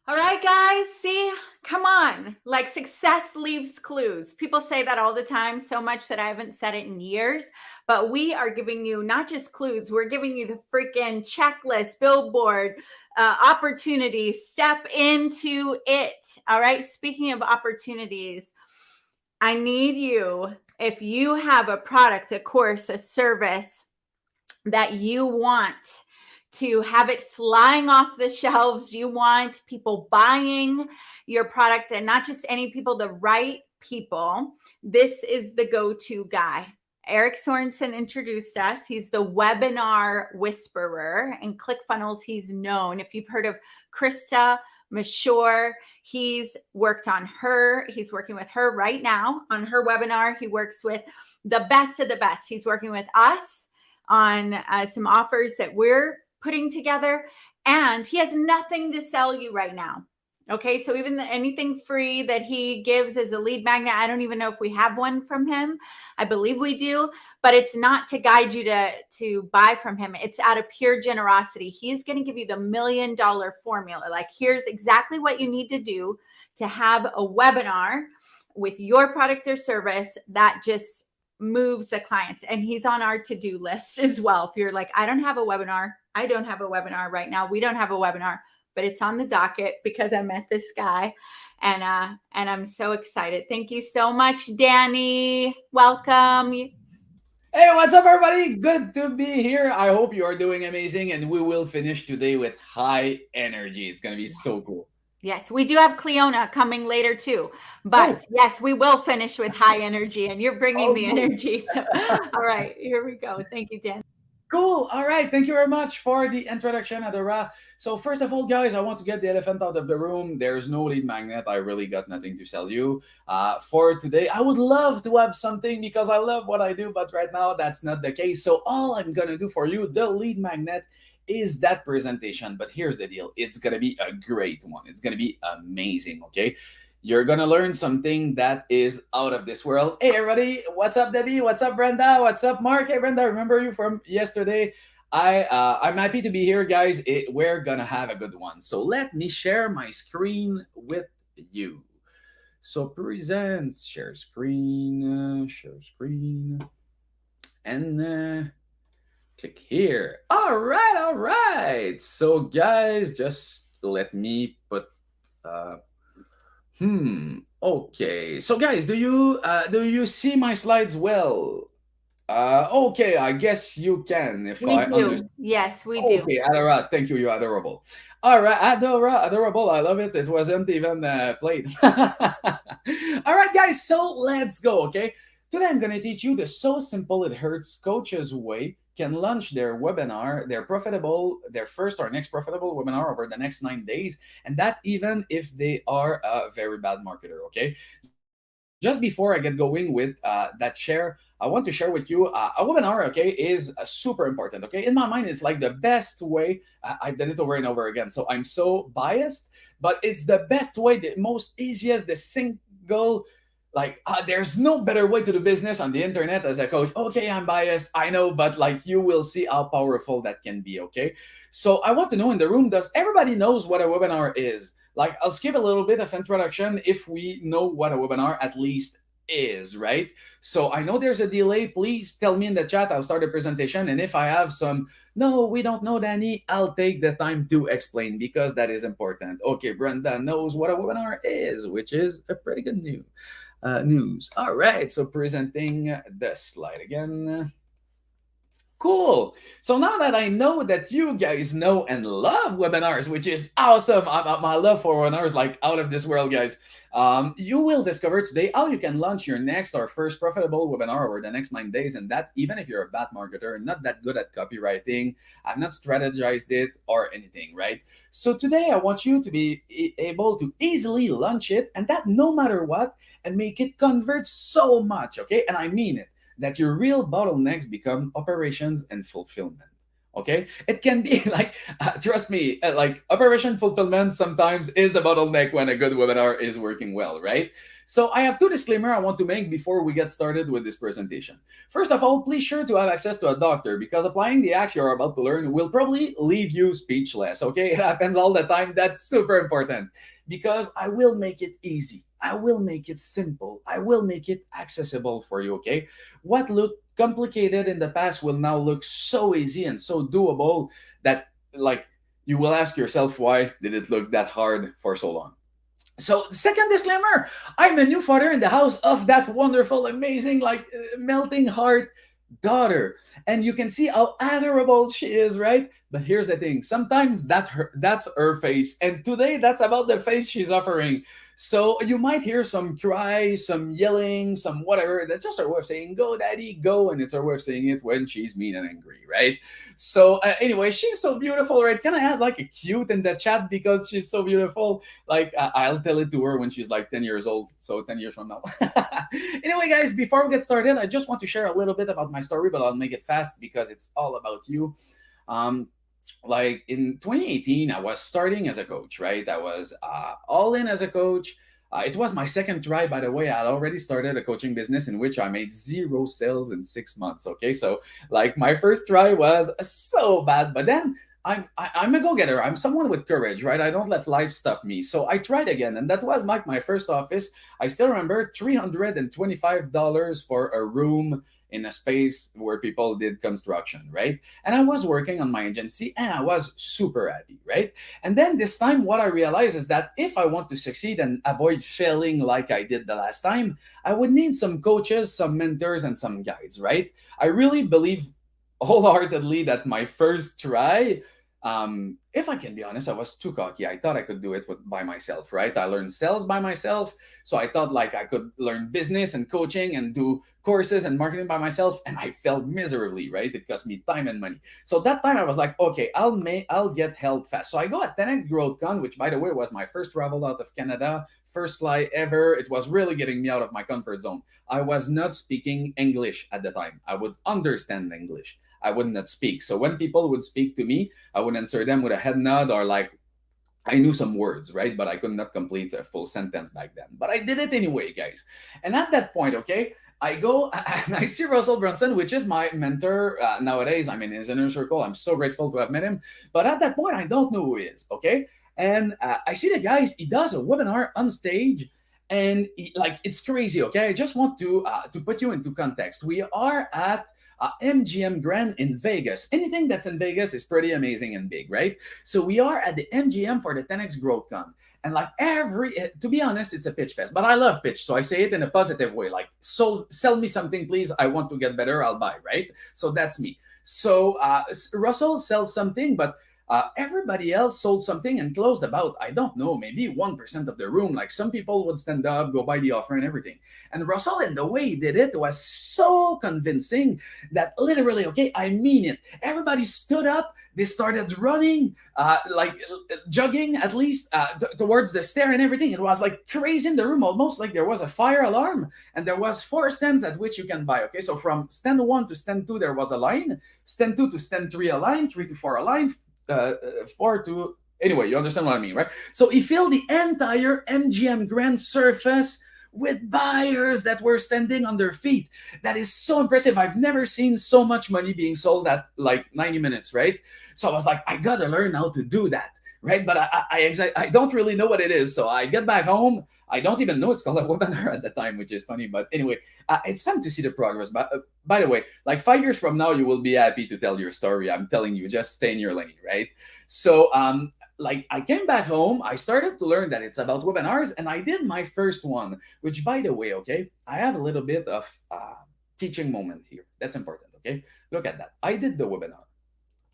All right, guys, see, come on. Like success leaves clues. People say that all the time, so much that I haven't said it in years. But we are giving you not just clues, we're giving you the freaking checklist, billboard, opportunities. Step into it. All right. Speaking of opportunities, I need you, if you have a product, a course, a service that you want to have it flying off the shelves. You want people buying your product, and not just any people, the right people. This is the go-to guy. Eric Sorensen introduced us. He's the webinar whisperer. In ClickFunnels, he's known. If you've heard of Krista Mashore, he's worked on her. He's working with her right now on her webinar. He works with the best of the best. He's working with us on some offers that we're putting together, and he has nothing to sell you right now. Okay, so even anything free that he gives as a lead magnet, I don't even know if we have one from him. I believe we do, but it's not to guide you to buy from him. It's out of pure generosity. He's going to give you the $1 million formula. Like, here's exactly what you need to do to have a webinar with your product or service that just moves the clients. And he's on our to-do list as well. If you're like, I don't have a webinar right now. We don't have a webinar, but it's on the docket because I met this guy, and I'm so excited. Thank you so much, Dany. Welcome. Hey, what's up, everybody? Good to be here. I hope you are doing amazing, and we will finish today with high energy. It's going to be so cool. Yes, we do have Cleona coming later too, but yes, we will finish with high energy, and you're bringing the energy. So, all right, here we go. Thank you, Dan. Cool. All right. Thank you very much for the introduction, Adora. So first of all, guys, I want to get the elephant out of the room. There's no lead magnet. I really got nothing to sell you. For today, I would love to have something because I love what I do, but right now that's not the case. So all I'm going to do for you, the lead magnet, is that presentation. But here's the deal. It's going to be a great one. It's going to be amazing, okay? You're going to learn something that is out of this world. Hey, everybody. What's up, Debbie? What's up, Brenda? What's up, Mark? Hey, Brenda, remember you from yesterday? I'm happy to be here, guys. We're going to have a good one. So let me share my screen with you. So present, share screen, and click here. All right. So guys, just let me put okay. So guys, do you see my slides well? Okay, I guess you can if we I do. understand. Yes, we do. Okay, Adora, thank you. You're adorable. All right, adorable. I love it. It wasn't even played. All right, guys. So let's go. Okay. Today I'm gonna teach you the so simple it hurts coaches way can launch their webinar, their first or next profitable webinar over the next 9 days, and that even if they are a very bad marketer. Okay. Just before I get going with that share, I want to share with you a webinar, okay, is super important, okay? In my mind, it's like the best way. I've done it over and over again, so I'm so biased, but it's the best way, the most easiest, the single, like, there's no better way to do business on the internet as a coach. Okay, I'm biased, I know, but like you will see how powerful that can be, okay? So I want to know in the room, does everybody knows what a webinar is? Like, I'll skip a little bit of introduction if we know what a webinar at least is, right? So I know there's a delay. Please tell me in the chat. I'll start the presentation. And if I have some, no, we don't know, Dany, I'll take the time to explain because that is important. Okay, Brenda knows what a webinar is, which is a pretty good news. All right, so presenting the slide again. Cool. So now that I know that you guys know and love webinars, which is awesome, my love for webinars, like out of this world, guys, you will discover today how you can launch your next or first profitable webinar over the next 9 days. And that even if you're a bad marketer, not that good at copywriting, I've not strategized it or anything, right? So today I want you to be able to easily launch it, and that no matter what, and make it convert so much, okay? And I mean it, that your real bottlenecks become operations and fulfillment. Okay, it can be like, trust me, like operation fulfillment sometimes is the bottleneck when a good webinar is working well, right? So I have two disclaimer I want to make before we get started with this presentation. First of all, please sure to have access to a doctor, because applying the acts you're about to learn will probably leave you speechless. Okay, it happens all the time. That's super important, because I will make it easy, I will make it simple, I will make it accessible for you. Okay, what looked complicated in the past will now look so easy and so doable that, like, you will ask yourself, why did it look that hard for so long? So, second disclaimer, I'm a new father in the house of that wonderful, amazing, like, melting heart daughter. And you can see how adorable she is, right? But here's the thing, sometimes that's her face. And today, that's about the face she's offering. So you might hear some cries, some yelling, some whatever. That's just her way of saying, go, daddy, go. And it's her way of saying it when she's mean and angry, right? So, anyway, she's so beautiful, right? Can I add like a cute in the chat because she's so beautiful? Like, I'll tell it to her when she's like 10 years old. So 10 years from now. Anyway, guys, before we get started, I just want to share a little bit about my story, but I'll make it fast because it's all about you. Um, like in 2018, I was starting as a coach, right? I was all in as a coach. It was my second try, by the way. I had already started a coaching business in which I made zero sales in 6 months. Okay, so like my first try was so bad, but then I'm a go-getter. I'm someone with courage, right? I don't let life stuff me. So I tried again, and that was my first office. I still remember $325 for a room in a space where people did construction, right? And I was working on my agency and I was super happy, right? And then this time, what I realized is that if I want to succeed and avoid failing like I did the last time, I would need some coaches, some mentors, and some guides, right? I really believe wholeheartedly that my first try, if I can be honest, I was too cocky. I thought I could do it by myself, right? I learned sales by myself. So I thought like I could learn business and coaching and do courses and marketing by myself. And I failed miserably, right? It cost me time and money. So that time I was like, okay, I'll get help fast. So I go at 10X GrowthCon, which by the way was my first travel out of Canada, first fly ever. It was really getting me out of my comfort zone. I was not speaking English at the time. I would understand English. I would not speak. So when people would speak to me, I would answer them with a head nod or like I knew some words, right? But I could not complete a full sentence back then. But I did it anyway, guys. And at that point, okay, I go and I see Russell Brunson, which is my mentor nowadays. I'm in his inner circle. I'm so grateful to have met him. But at that point, I don't know who he is, okay? And I see the guys, he does a webinar on stage. And like, it's crazy, okay? I just want to put you into context. We are at MGM Grand in Vegas. Anything that's in Vegas is pretty amazing and big, right? So we are at the MGM for the 10X GrowthCon. And like to be honest, it's a pitch fest, but I love pitch. So I say it in a positive way, like, so sell me something, please. I want to get better. I'll buy, right? So that's me. So Russell sells something, but everybody else sold something and closed about, I don't know, maybe 1% of the room. Like some people would stand up, go buy the offer and everything. And Russell, and the way he did it was so convincing that literally, okay, I mean it. Everybody stood up, they started running, like jogging at least towards the stair and everything. It was like crazy in the room, almost like there was a fire alarm. And there was 4 stands at which you can buy, okay? So from stand 1 to stand 2, there was a line. Stand 2 to stand 3, a line. 3 to 4, a line. 4 to anyway, you understand what I mean, right? So he filled the entire MGM Grand surface with buyers that were standing on their feet. That is so impressive. I've never seen so much money being sold at like 90 minutes, right? So I was like, I gotta learn how to do that, right? But I don't really know what it is. So I get back home. I don't even know it's called a webinar at the time, which is funny. But anyway, it's fun to see the progress. But by the way, like 5 years from now, you will be happy to tell your story. I'm telling you, just stay in your lane, right? So like I came back home, I started to learn that it's about webinars, and I did my first one, which by the way, okay, I have a little bit of teaching moment here. That's important, okay? Look at that. I did the webinar.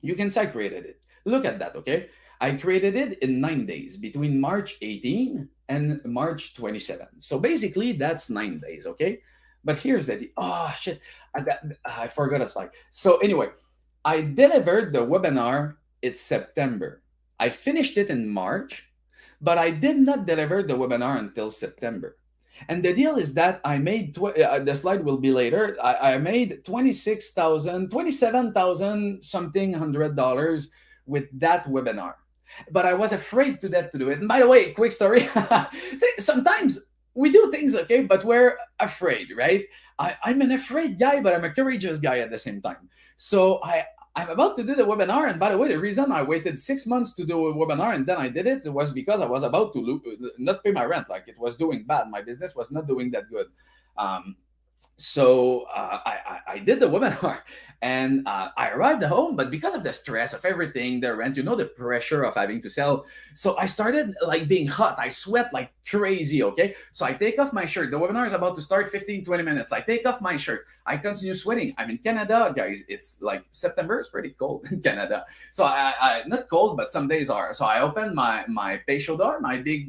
You can say I created it. Look at that, okay? I created it in 9 days between March 18 and March 27. So basically, that's 9 days, okay? But here's the, oh shit, I forgot a slide. So anyway, I delivered the webinar, it's September. I finished it in March, but I did not deliver the webinar until September. And the deal is that I made, the slide will be later, I made 26,000, 27,000 something $100 with that webinar. But I was afraid to that to do it. And by the way, quick story. Sometimes we do things, okay, but we're afraid, right? I'm an afraid guy, but I'm a courageous guy at the same time. So I'm about to do the webinar. And by the way, the reason I waited 6 months to do a webinar and then I did it was because I was about to not pay my rent. Like, it was doing bad. My business was not doing that good. Um, so I did the webinar, and I arrived at home, but because of the stress of everything, the rent, the pressure of having to sell, so I started like being hot. I sweat like crazy, okay? So I take off my shirt. The webinar is about to start 15-20 minutes. I take off my shirt. I continue sweating. I'm in Canada, guys. It's like September. It's pretty cold in Canada. So I not cold, but some days are. So I open my patio door, my big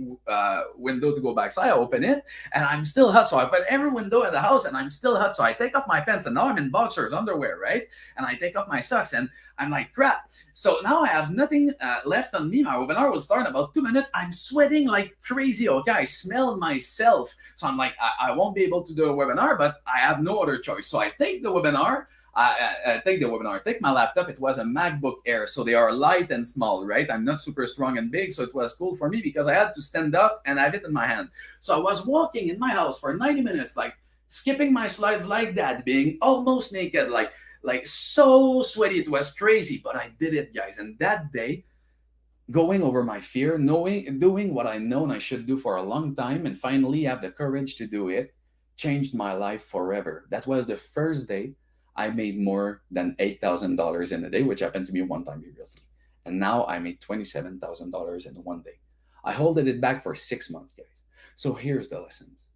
window to go backside. I open it, and I'm still hot. So I open every window in the house, and I'm still hot. So I take off my pants, and now I'm in boxers, underwear, right? And I take off my socks, and I'm like, crap. So now I have nothing left on me. My webinar will start in about 2 minutes. I'm sweating like crazy. Okay, I smell myself. So I'm like, I won't be able to do a webinar, but I have no other choice. So I take the webinar. Take my laptop. It was a MacBook Air, so they are light and small, right? I'm not super strong and big, so it was cool for me because I had to stand up and have it in my hand. So I was walking in my house for 90 minutes, like skipping my slides like that, being almost naked, like so sweaty. It was crazy, but I did it, guys. And that day, going over my fear, doing what I known I should do for a long time, and finally have the courage to do it, changed my life forever. That was the first day I made more than $8,000 in a day, which happened to me one time previously. And now I made $27,000 in one day. I holded it back for 6 months, guys. So here's the lessons.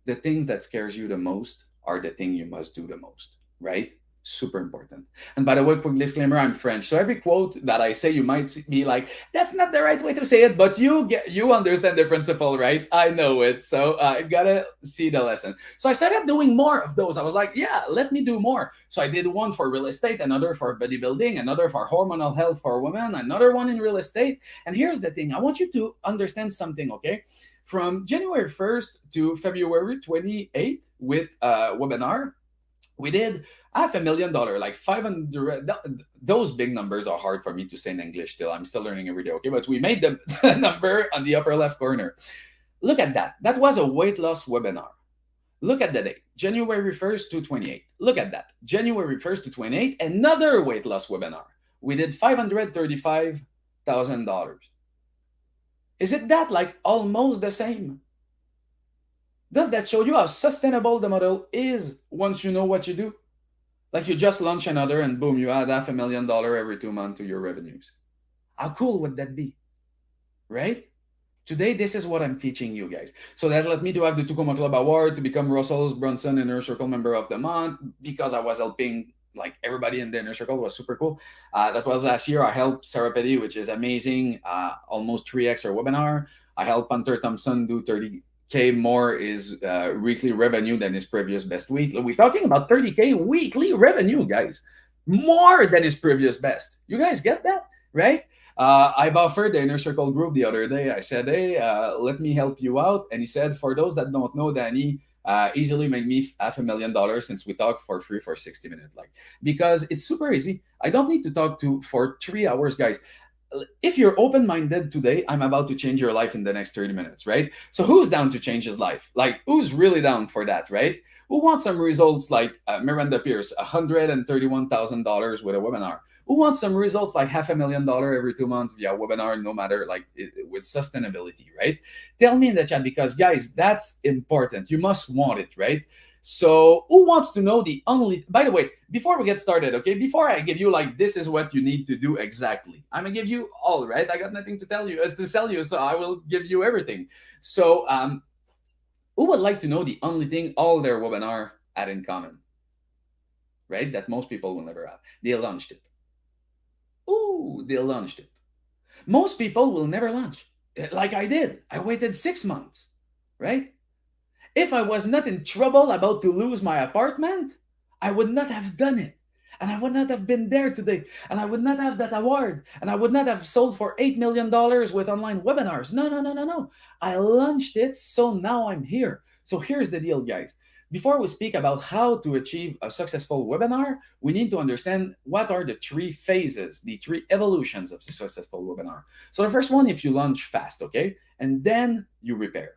The things that scares you the most are the thing you must do the most, right? Super important. And by the way, quick disclaimer, I'm French. So every quote that I say, you might be like, that's not the right way to say it, but you understand the principle, right? I know it. So I gotta see the lesson. So I started doing more of those. I was like, yeah, let me do more. So I did one for real estate, another for bodybuilding, another for hormonal health for women, another one in real estate. And here's the thing. I want you to understand something, okay? From January 1st to February 28th with a webinar, we did $500,000, like 500. Those big numbers are hard for me to say in English still. I'm still learning every day, okay? But we made the number on the upper left corner. Look at that. That was a weight loss webinar. Look at the date, January 1st to 28th. Look at that, January 1st to 28th, another weight loss webinar. We did $535,000. Is it that like almost the same? Does that show you how sustainable the model is once you know what you do? Like, you just launch another and boom, you add $500,000 every 2 months to your revenues. How cool would that be? Right? Today, this is what I'm teaching you guys. So that led me to have the Tucumã Club Award, to become Russell's Brunson Inner Circle Member of the Month, because I was helping like everybody in the inner circle. Was super cool. That was last year. I helped Sarah Petty, which is amazing, almost 3x her webinar. I helped Hunter Thompson do 30K more is weekly revenue than his previous best week. We're talking about 30K weekly revenue, guys. More than his previous best. You guys get that, right? I've offered the Inner Circle group the other day. I said, hey, let me help you out. And he said, for those that don't know, Dany easily made me $500,000 since we talked for free for 60 minutes. Like, because it's super easy. I don't need to talk to for 3 hours, guys. If you're open-minded today, I'm about to change your life in the next 30 minutes, right? So who's down to change his life? Like, who's really down for that, right? Who wants some results like Miranda Pierce, $131,000 with a webinar? Who wants some results like $500,000 every 2 months via webinar, no matter, like, with sustainability, right? Tell me in the chat, because guys, that's important. You must want it, right? So who wants to know the only, by the way, before we get started, okay, before I give you like, this is what you need to do exactly, I'm gonna give you all, right? I got nothing to tell you, as to sell you, so I will give you everything. So who would like to know the only thing all their webinar had in common, right? That most people will never have. They launched it. Ooh, they launched it. Most people will never launch, like I did. I waited 6 months, right? If I was not in trouble about to lose my apartment, I would not have done it. And I would not have been there today. And I would not have that award. And I would not have sold for $8 million with online webinars. No. I launched it, so now I'm here. So here's the deal, guys. Before we speak about how to achieve a successful webinar, we need to understand what are the three phases, the three evolutions of the successful webinar. So the first one, if you launch fast, okay, and then you repair.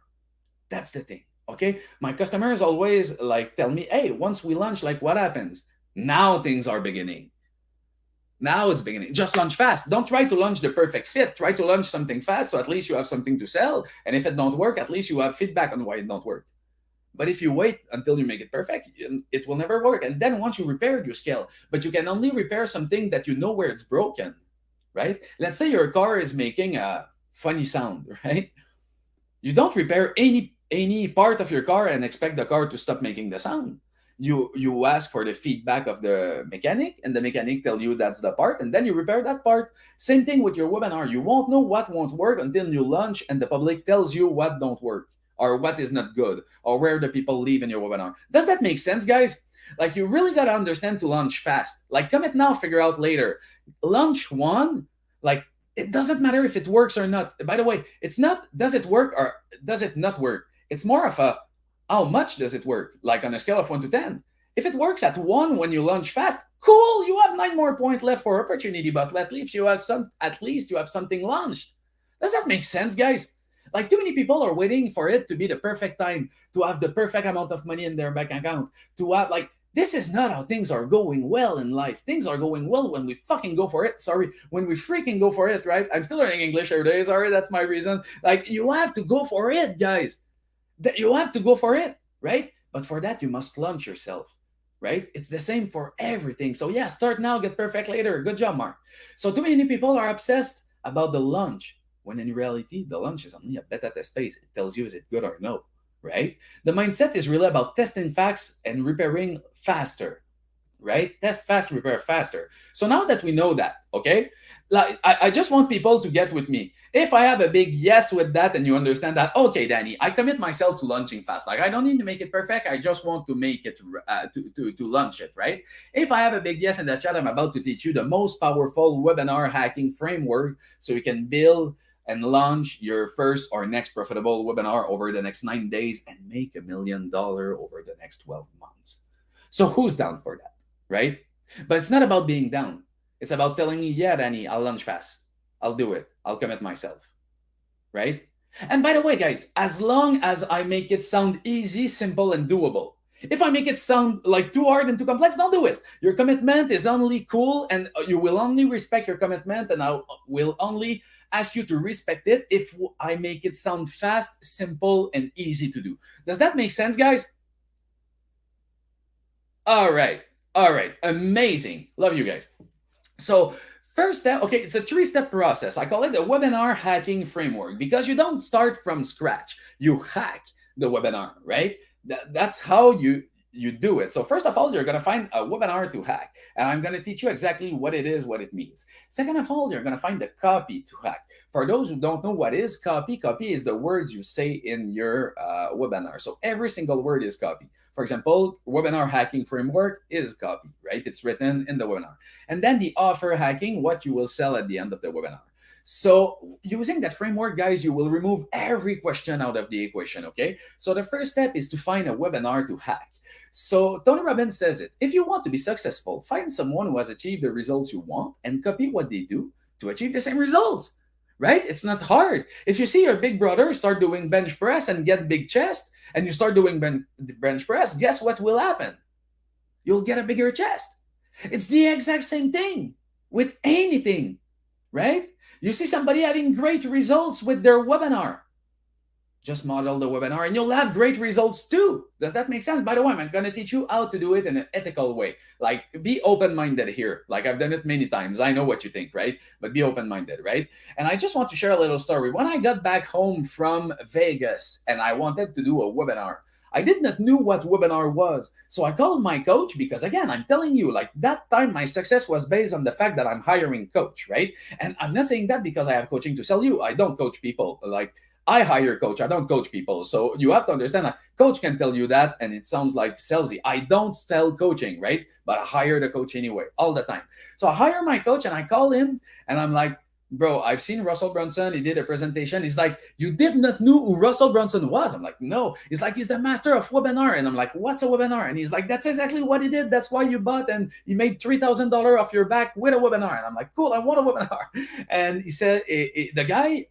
That's the thing, okay? My customers always like tell me, hey, once we launch, like what happens? Now things are beginning. Now it's beginning. Just launch fast. Don't try to launch the perfect fit. Try to launch something fast so at least you have something to sell. And if it don't work, at least you have feedback on why it don't work. But if you wait until you make it perfect, it will never work. And then once you repair, you scale. But you can only repair something that you know where it's broken, right? Let's say your car is making a funny sound, right? You don't repair any part of your car and expect the car to stop making the sound. You ask for the feedback of the mechanic, and the mechanic tell you that's the part, and then you repair that part. Same thing with your webinar. You won't know what won't work until you launch and the public tells you what don't work or what is not good or where the people leave in your webinar. Does that make sense, guys? Like, you really got to understand to launch fast. Like, commit now, figure out later. Launch one, like, it doesn't matter if it works or not. By the way, it's not does it work or does it not work. It's more of a how much does it work, like on a scale of 1 to 10. If it works at 1 when you launch fast, cool, you have 9 more points left for opportunity, but at least you have something launched. Does that make sense, guys? Like, too many people are waiting for it to be the perfect time, to have the perfect amount of money in their bank account, to have, like, this is not how things are going well in life. Things are going well when we fucking go for it. Sorry, when we freaking go for it, right? I'm still learning English every day. Sorry, that's my reason. Like, you have to go for it, guys. That you have to go for it, right? But for that, you must launch yourself, right? It's the same for everything. So yeah, start now, get perfect later. Good job, Mark. So too many people are obsessed about the launch, when in reality, the launch is only a beta test phase. It tells you is it good or no, right? The mindset is really about testing facts and repairing faster, right? Test fast, repair faster. So now that we know that, okay, like I just want people to get with me. If I have a big yes with that and you understand that, okay, Dany, I commit myself to launching fast. Like, I don't need to make it perfect. I just want to make it, to launch it, right? If I have a big yes in the chat, I'm about to teach you the most powerful webinar hacking framework so you can build and launch your first or next profitable webinar over the next 9 days and make $1 million over the next 12 months. So who's down for that, right? But it's not about being down. It's about telling me, yeah, Dany, I'll launch fast. I'll do it. I'll commit myself, right? And by the way, guys, as long as I make it sound easy, simple, and doable. If I make it sound like too hard and too complex, don't do it. Your commitment is only cool, and you will only respect your commitment, and I will only ask you to respect it if I make it sound fast, simple, and easy to do. Does that make sense, guys? All right. Amazing. Love you guys. So first step, okay, it's a 3-step process. I call it the webinar hacking framework because you don't start from scratch. You hack the webinar, right? That's how you do it. So first of all, you're going to find a webinar to hack. And I'm going to teach you exactly what it is, what it means. Second of all, you're going to find the copy to hack. For those who don't know what is copy is the words you say in your webinar. So every single word is copy. For example, webinar hacking framework is copy, right? It's written in the webinar. And then the offer hacking, what you will sell at the end of the webinar. So using that framework, guys, you will remove every question out of the equation, okay? So the first step is to find a webinar to hack. So Tony Robbins says it. If you want to be successful, find someone who has achieved the results you want and copy what they do to achieve the same results, right? It's not hard. If you see your big brother start doing bench press and get big chest, and you start doing bench press, guess what will happen? You'll get a bigger chest. It's the exact same thing with anything, right? You see somebody having great results with their webinar. Just model the webinar and you'll have great results too. Does that make sense? By the way, I'm going to teach you how to do it in an ethical way. Like, be open-minded here. Like, I've done it many times. I know what you think, right? But be open-minded, right? And I just want to share a little story. When I got back home from Vegas and I wanted to do a webinar, I did not know what webinar was. So I called my coach because, again, I'm telling you, like, that time my success was based on the fact that I'm hiring coach, right? And I'm not saying that because I have coaching to sell you. I don't coach people. Like, I hire coach. I don't coach people. So you have to understand that coach can tell you that and it sounds like salesy. I don't sell coaching, right? But I hire the coach anyway, all the time. So I hire my coach and I call him and I'm like, bro, I've seen Russell Brunson. He did a presentation. He's like, you did not know who Russell Brunson was. I'm like, no. He's like, he's the master of webinar. And I'm like, what's a webinar? And he's like, that's exactly what he did. That's why you bought. And he made $3,000 off your back with a webinar. And I'm like, cool, I want a webinar. And he said, the guy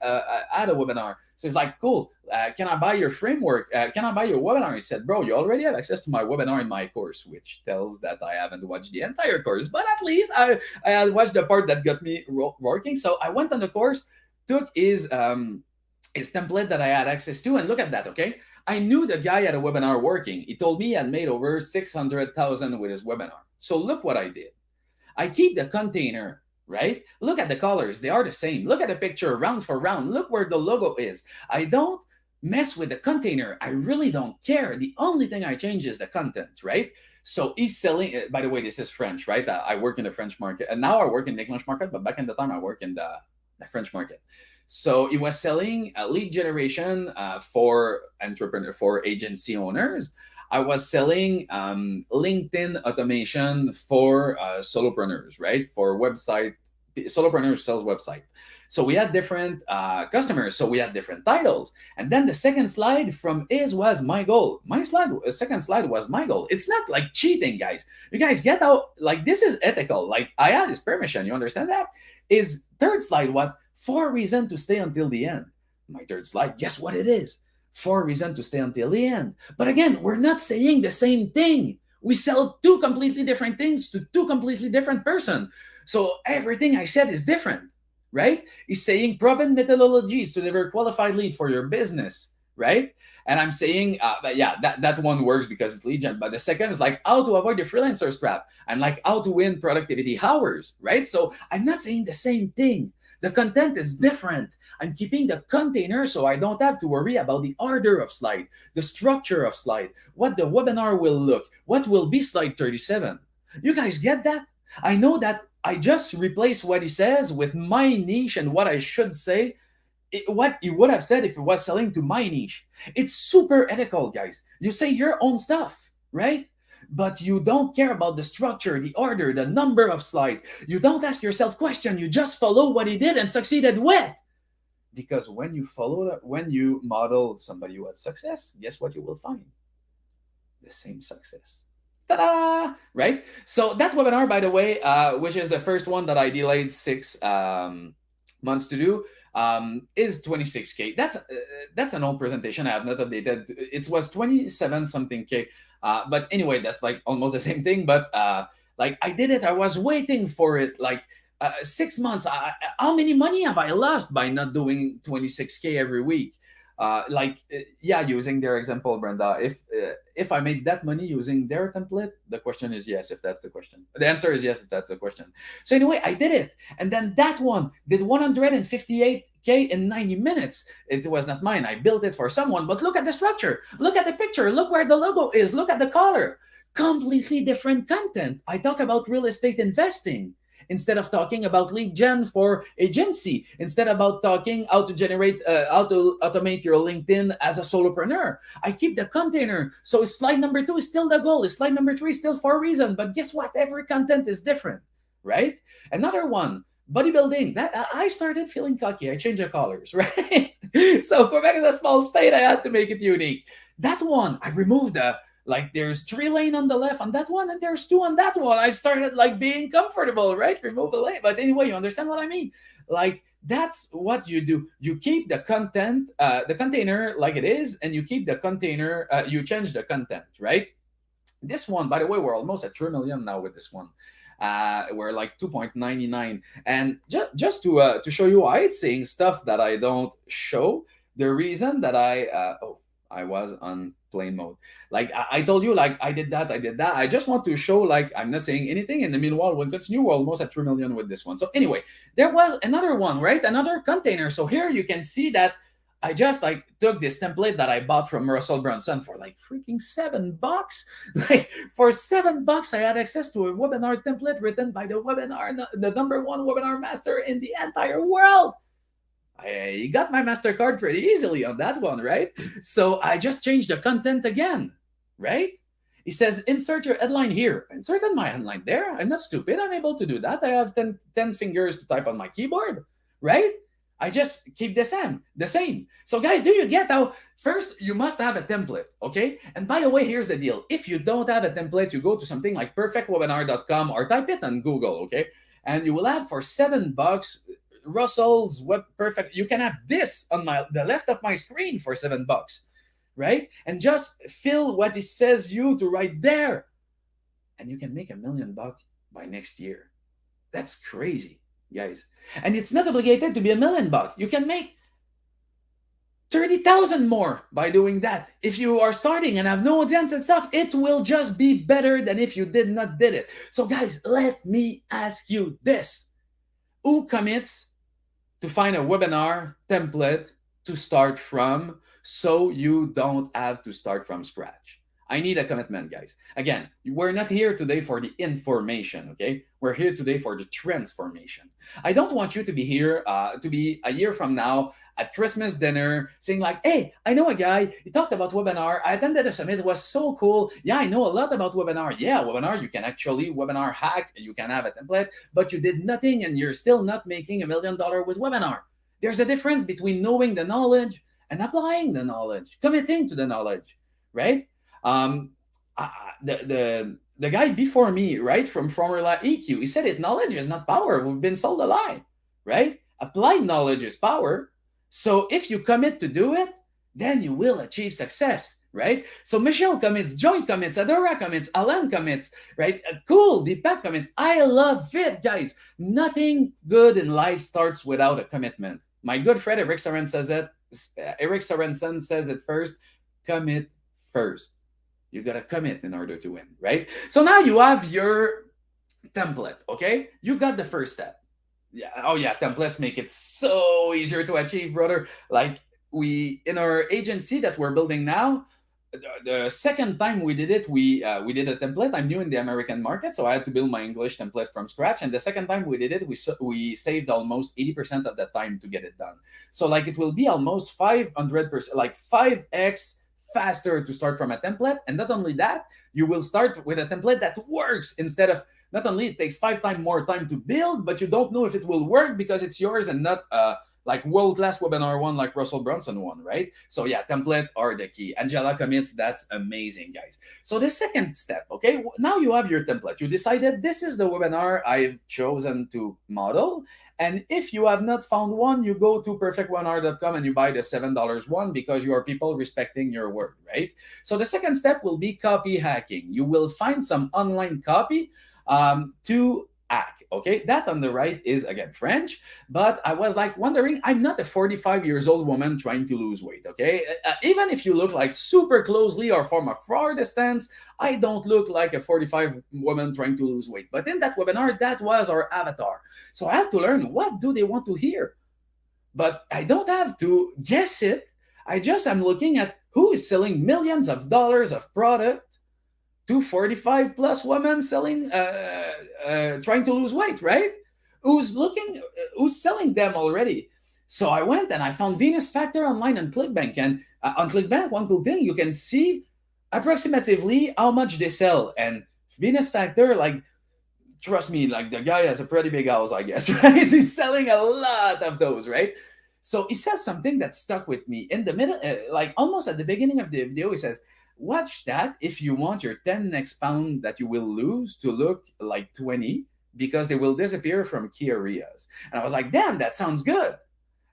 had a webinar. So he's like, cool, can I buy your framework? Can I buy your webinar? He said, bro, you already have access to my webinar in my course, which tells that I haven't watched the entire course. But at least I had watched the part that got me working. So I went on the course, took his template that I had access to, and look at that, okay? I knew the guy had a webinar working. He told me he had made over 600,000 with his webinar. So look what I did. I keep the container, right? Look at the colors. They are the same. Look at the picture round for round. Look where the logo is. I don't mess with the container. I really don't care. The only thing I change is the content, right? So he's selling, by the way, this is French, right? I work in the French market. And now I work in the English market, but back in the time I work in the French market. So he was selling a lead generation for agency owners. I was selling LinkedIn automation for solopreneurs, right? For solopreneurs sells website. So we had different customers. So we had different titles. And then the second slide from his was my goal. Second slide was my goal. It's not like cheating, guys. You guys get out, like this is ethical. Like I had his permission. You understand that? His third slide, what? 4 reasons to stay until the end. My third slide, guess what it is? 4 reasons to stay until the end. But again, we're not saying the same thing. We sell 2 completely different things to 2 completely different persons. So everything I said is different, right? He's saying proven methodologies to deliver qualified lead for your business, right? And I'm saying, that one works because it's lead gen. But the second is like how to avoid the freelancer trap and like how to win productivity hours, right? So I'm not saying the same thing. The content is different. I'm keeping the container so I don't have to worry about the order of slide, the structure of slide, what the webinar will look, what will be slide 37. You guys get that? I know that I just replaced what he says with my niche and what I should say, what he would have said if it was selling to my niche. It's super ethical, guys. You say your own stuff, right? But you don't care about the structure, the order, the number of slides. You don't ask yourself questions. You just follow what he did and succeeded with. Because when you model somebody who had success, guess what you will find? The same success. Ta-da! Right? So that webinar, by the way, which is the first one that I delayed 6 months to do, is 26K. That's an old presentation. I have not updated. It was 27 something K. But anyway, that's like almost the same thing. But like I did it. I was waiting for it like 6 months. How many money have I lost by not doing 26K every week? Using their example, Brenda. If I made that money using their template, the question is yes, if that's the question. The answer is yes, if that's the question. So anyway, I did it. And then that one did 158K in 90 minutes. It was not mine. I built it for someone. But look at the structure. Look at the picture. Look where the logo is. Look at the color. Completely different content. I talk about real estate investing. Instead of talking about lead gen for agency, instead about talking how to automate your LinkedIn as a solopreneur, I keep the container. So slide number 2 is still the goal. Slide number 3 is still for a reason. But guess what? Every content is different, right? Another one, bodybuilding. That I started feeling cocky. I changed the colors, right? So Quebec is a small state. I had to make it unique. That one, I removed the like there's 3 lanes on the left on that one, and there's 2 on that one. I started like being comfortable, right? Remove the lane. But anyway, you understand what I mean? Like that's what you do. You keep the content, the container like it is, and you keep the container, you change the content, right? This one, by the way, we're almost at 3 million now with this one. We're like 2.99. And just to show you why it's saying stuff that I don't show, the reason that I was on plane mode. Like I told you, like I did that. I just want to show, like, I'm not saying anything. In the meanwhile, we'll continue. We're almost at 3 million with this one. So anyway, there was another one, right? Another container. So here you can see that I just like took this template that I bought from Russell Brunson for like freaking $7. Like for $7, I had access to a webinar template written by the number 1 webinar master in the entire world. I got my MasterCard pretty easily on that one, right? So I just changed the content again, right? He says, insert your headline here. I inserted my headline there. I'm not stupid. I'm able to do that. I have 10 fingers to type on my keyboard. right? I just keep the same, the same. So guys, do you get how first you must have a template, okay? And by the way, here's the deal. If you don't have a template, you go to something like perfectwebinar.com or type it on Google, okay? And you will have for $7 Russell's Web Perfect. You can have this on the left of my screen for $7, right? And just fill what it says you to right there. And you can make $1,000,000 by next year. That's crazy, guys. And it's not obligated to be $1,000,000. You can make 30,000 more by doing that. If you are starting and have no audience and stuff, it will just be better than if you did not did it. So guys, let me ask you this. Who commits to find a webinar template to start from so you don't have to start from scratch? I need a commitment, guys. Again, we're not here today for the information, okay? We're here today for the transformation. I don't want you to be here to be a year from now at Christmas dinner saying like, hey, I know a guy, he talked about webinar, I attended a summit, it was so cool. Yeah, I know a lot about webinar. Yeah, webinar, you can actually webinar hack, you can have a template, but you did nothing and you're still not making $1,000,000 with webinar. There's a difference between knowing the knowledge and applying the knowledge, committing to the knowledge, right? The guy before me, right, from Formula EQ, he said it, knowledge is not power. We've been sold a lie, right? Applied knowledge is power. So if you commit to do it, then you will achieve success, right? So Michelle commits, Joy commits, Adora commits, Alan commits, right? Cool, Deepak commits. I love it, guys. Nothing good in life starts without a commitment. My good friend Eric Sorensen says it first, commit first. You got to commit in order to win, right? So now you have your template, okay? You got the first step. Yeah. Oh yeah, templates make it so easier to achieve, brother. Like we in our agency that we're building now, the second time we did it, we did a template. I'm new in the American market, so I had to build my English template from scratch. And the second time we did it, we saved almost 80% of the time to get it done. So like it will be almost 500%, like 5x faster to start from a template. And not only that, you will start with a template that works instead of not only it takes 5 times more time to build, but you don't know if it will work because it's yours and not like world-class webinar one like Russell Brunson one, right? So yeah, template are the key. Angela commits, that's amazing, guys. So the second step, okay, now you have your template. You decided this is the webinar I've chosen to model. And if you have not found one, you go to perfectwebinar.com and you buy the $7 one because you are people respecting your word, right? So the second step will be copy hacking. You will find some online copy to hack, okay? That on the right is, again, French, but I was like wondering, I'm not a 45-year-old woman trying to lose weight, okay? Even if you look like super closely or from a far distance, I don't look like a 45 woman trying to lose weight. But in that webinar, that was our avatar. So I had to learn, what do they want to hear? But I don't have to guess it. I just am looking at who is selling millions of dollars of product to 45 plus women selling, trying to lose weight, right? Who's selling them already? So I went and I found Venus Factor online on ClickBank. And on ClickBank, one cool thing, you can see approximatively how much they sell. And Venus Factor, like, trust me, like the guy has a pretty big house, I guess, right? He's selling a lot of those, right? So he says something that stuck with me in the middle, like almost at the beginning of the video. He says, watch that if you want your 10 next pound that you will lose to look like 20 because they will disappear from key areas. And I was like, damn, that sounds good.